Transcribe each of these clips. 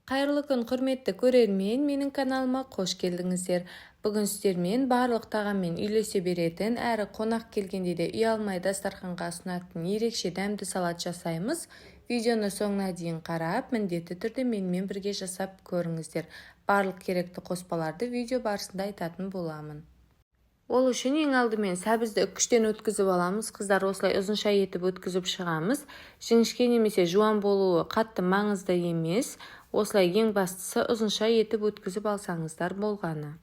Қайырлы күн, құрметті көрермен, менің каналыма қош келдіңіздер. Бүгін сіздермен барлық тағаммен үйлесе беретін, әрі қонақ келгенде де ұялмай дастарханға ұсынатын ерекше дәмді салат жасаймыз. Видеоны соңына дейін қарап, міндетті түрде менімен бірге жасап көріңіздер. Барлық керекті қоспаларды видео барысында айтатын боламын. Ол үшін ең алдымен сәбізді үккіштен өткізіп аламыз. Қыздар, осылай ұзынша етіп өткізіп шығамыз. Жіңішке немесе жуан болуы қатты маңызды емес. Осылай ең бастысы ұзынша етіп өткізіп алсаңыздар болғаны.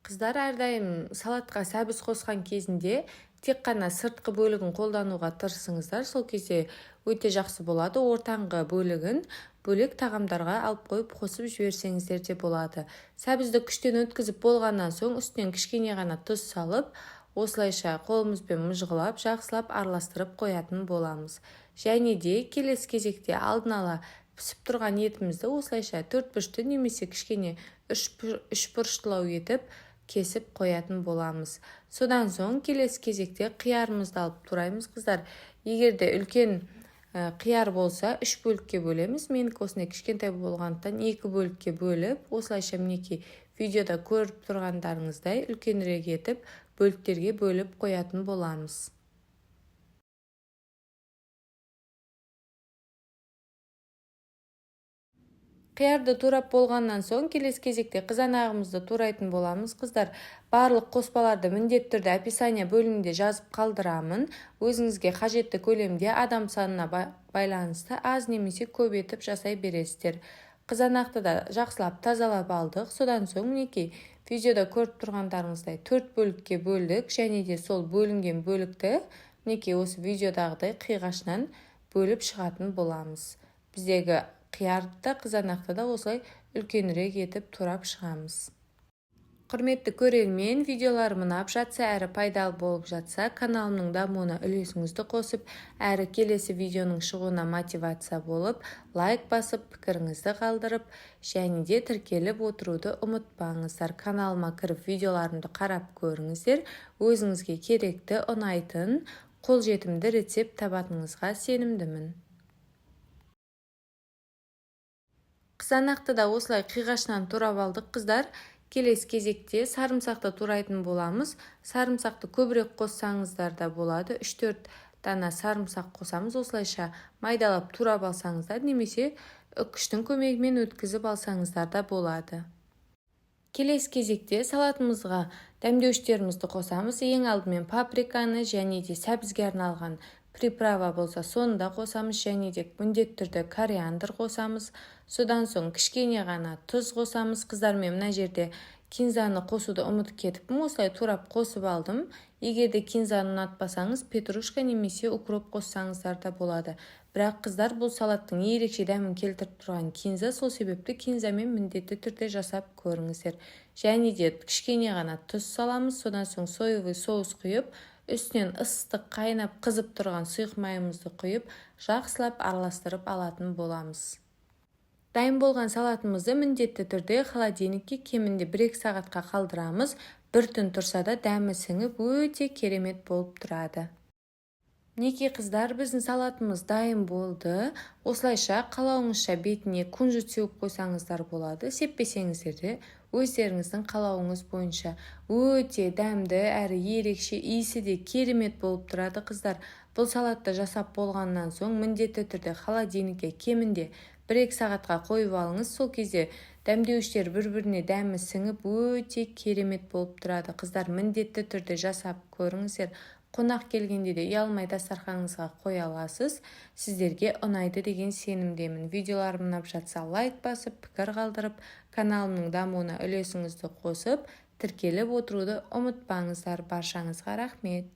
Қыздар, әрдайым салатқа сәбіз қосқан кезінде тек қана сыртқы бөлігін қолдануға тырысыңыздар. Сол кезде өте жақсы болады. Ортаңғы бөлігін бөлек тағамдарға алып қойып қосып жіберсеңіздер де болады. Сәбізді күштен өткізіп болғаннан соң үстінен кішкене ғана тұз салып, осылайша қолымызбен мұжғылап, жақсылап араластырып қоятын боламыз. Және де келесі кезекте алдын ала пісіп тұрған етімізді осылайша төртбұрышты немесе кішкене үшбұрыштылау етіп кесіп қоятын боламыз. Содан соң келесі кезекте қиярымызды алып тураймыз. Қыздар, егерде үлкен қияр болса 3 бөлікке бөлеміз. Менікі осындай кішкентай болғандықтан 2 бөлікке бөліп, осылайша мінекей видеода көріп тұрғандарыңыздай үлкенірек етіп бөліктерге бөліп қоятын боламыз. Қиярды турап болғаннан соң келесі кезекте қызанағымызды турайтын боламыз. Қыздар, барлық қоспаларды міндетті түрде описание бөлімінде жазып қалдырамын. Өзіңізге қажетті көлемде адам санына байланысты аз немесе көп етіп жасай бересіздер. Қызанақты да жақсылап тазалап алдық. Содан соң мінекей видеода көріп тұрғандарыңыздай 4 бөлікке бөлдік, және де сол бөлінген бөлікті мінекей осы видеодағыдай қиғашынан бөліп шығатын боламыз. Біздегі қиярды, қызанақты да осылай үлкенірек етіп турап шығамыз. Құрметті көрермен, видеоларым ұнап жатса, әрі пайдалы болып жатса, каналымның дамуына үлесіңізді қосып, әрі келесі видеоның шығуына мотивация болып, лайк басып, пікіріңізді қалдырып, және де тіркеліп отыруды ұмытпаңыздар. Каналыма кіріп видеоларымды қарап көріңіздер. Өзіңізге керекті, ұнайтын, қолжетімді рецепт табатыныңызға сенімдімін. Қызанақты да осылай қиғашынан турап алдық. Қыздар, келесі кезекте сарымсақты турайтын боламыз. Сарымсақты көбірек қоссаңыздар да болады. 3-4 дана сарымсақ қосамыз. Осылайша майдалап турап алсаңыздар, немесе үккіштің көмегімен өткізіп алсаңыздар да болады. Келесі кезекте салатымызға дәмдеуіштерімізді қосамыз. Ең алдымен паприканы және де сәбізге арналған приправа болса соны да қосамыз, және де міндетті түрде кориандр қосамыз. Содан соң кішкене ғана тұз қосамыз. Қыздар, мен мына жерде кинзаны қосуды ұмытып кетіппін. Осылай турап қосып алдым. Егерде кинзаны ұнатпасаңыз, петрушка немесе укроп қоссаңыздар да болады. Бірақ қыздар, бұл салаттың ерекше дәмін келтіріп тұрған кинза, сол себепті кинзамен міндетті түрде жасап көріңіздер. Және де кішкене ғана тұз саламыз. Содан соң соевый соус құйып, үстінен ыстық қайнап қызып тұрған сұйық майымызды құйып, жақсылап араластырып алатын боламыз. Дайын болған салатымызды міндетті түрде холодильникке кемінде 1-2 сағатқа қалдырамыз. Бір түн тұрса да дәмі сіңіп өте керемет болып тұрады. Мінекей қыздар, біздің салатымыз дайын болды. Осылайша қалауыңызша бетіне кунжут сеуіп қойсаңыздар болады. Сеппесеңіздер де өздеріңіздің қалауыңыз бойынша өте дәмді, әрі ерекше, иісі де керемет болып тұрады. Қыздар, бұл салатты жасап болғаннан соң міндетті түрде холодильникке кемінде 1-2 сағатқа қойып алыңыз. Сол кезде дәмдеуіштер бір-біріне дәмі сіңіп өте керемет болып тұрады. Қыздар, міндетті түрде жасап көріңіздер. Қонақ келгенде де ұялмай дастарханыңызға қоя аласыз. Сіздерге ұнайды деген сенімдемін. Видеоларым ұнап жатса лайк басып, пікір қалдырып, каналымның дамуына үлесіңізді қосып, тіркеліп отыруды ұмытпаңыздар. Баршаңызға рахмет.